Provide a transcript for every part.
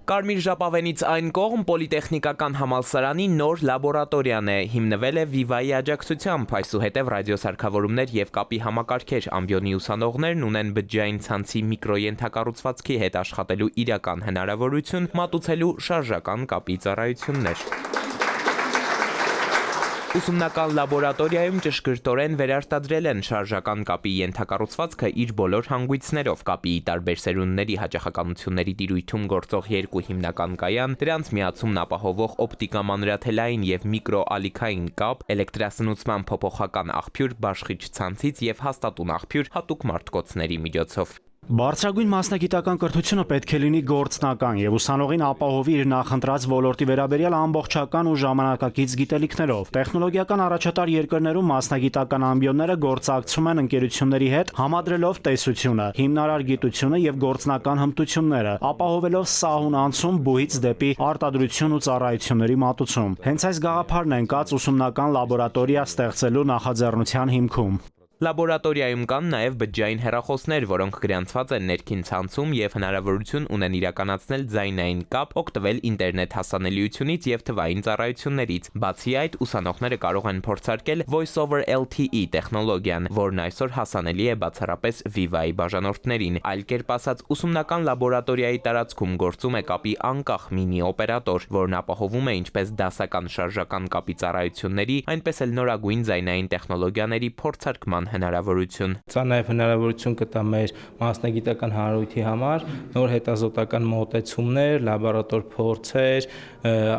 Կարմիր ժապավենից այն կողմ Պոլիտեխնիկական համալսարանի նոր լաբորատորիան է, հիմնվել է Viva-ի աջակցությամբ, այսուհետև ռադիոսարքավորումներ և կապի համակարգեր ամբիոնի ուսանողներն ունեն բջջային ցանցի միկրոյենթակառուցվածքի հետ աշխատելու իրական հնարավորություն, մատուցելու շարժական կապի ծառայություններ։ Ուսումնական լաբորատորիայում ճշգրտորեն վերարտադրել են շարժական կապի ենթակառուցվածքը իր բոլոր հանգույցներով, կապի տարբեր սերունդների հաճախականությունների տիրույթում գործող երկու հիմնական կայան, դրանց միացումն ապահովող օպտիկամանրաթելային և միկրոալիքային կապ, էլեկտրասնուցման փոփոխական աղբյուր բաշխիչ ցանցից և հաստատուն աղբյուր հատուկ մարտկոցների միջոցով։ Բարձրագույն մասնագիտական կրթությունը պետք է լինի գործնական և ուսանողին ապահովի իր նախընտրած ոլորտի վերաբերյալ ամբողջական ու ժամանակակից գիտելիքներով։ Տեխնոլոգիական առաջատար երկրներում մասնագիտական ամբիոնները գործակցում են ընկերությունների հետ, համադրելով տեսությունը, հիմնարար գիտությունը և գործնական հմտությունները, ապահովելով սահուն անցում բուհից դեպի արտադրություն ու ծառայությունների մատուցում։ Հենց այս գաղափարն է ընկած ուսումնական լաբորատորիա ստեղծելու նախաձեռնության հիմքում։ Լաբորատորիայում կան նաև բջջային հեռախոսներ, որոնք գրանցված են ներքին ցանցում և հնարավորություն ունեն իրականացնել ձայնային կապ, օգտվել ինտերնետ հասանելիությունից և թվային ծառայություններից։ Բացի այդ, ուսանողները կարող են փորձարկել Voice over LTE տեխնոլոգիան, որն այսօր հասանելի է բացառապես Viva-ի բաժանորդներին։ Այլ կերպ ասած, ուսումնական լաբորատորիայի տարածքում գործում է կապի անկախ մինի օպերատոր, որն ապահովում է ինչպես դասական շարժական կապի ծառայությունների, այնպես էլ նորագույն ձայնային տեխնոլոգիաների փորձարկման հնարավորություն։ Սա նաև հնարավորություն կտա մեր մասնագիտական հանրույթի համար նոր հետազոտական մոտեցումներ, լաբորատոր փորձեր,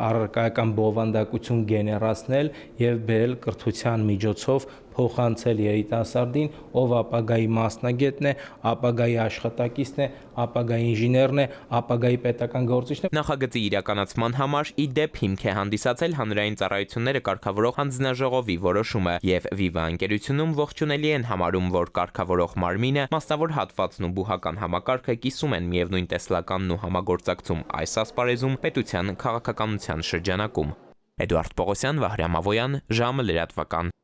առարկայական բովանդակություն գեներացնել և բերել կրթության միջոցով փոխանցել երիտասարդին, ով ապագայի մասնագետն է, ապագայի աշխատակիցն է, ապագայի ինժեներն է, ապագայի պետական գործիչն է։ Նախագծի իրականացման համար ի դեպ հիմք է հանդիսացել հանրային ծառայությունները կարգավորող հանձնաժողովի որոշումը, և Viva ընկերությունում ողջունելի են համարում, որ կարգավորող մարմինը, մասնավոր հատվածն ու բուհական համակարգը կիսում են միևնույն տեսլականն ու համագործակցում այս ասպարեզում պետության քաղաքականության շրջանակում։ Էդուարդ Պողոսյան, Վահրամ Ավոյան, ժամը լրատվական։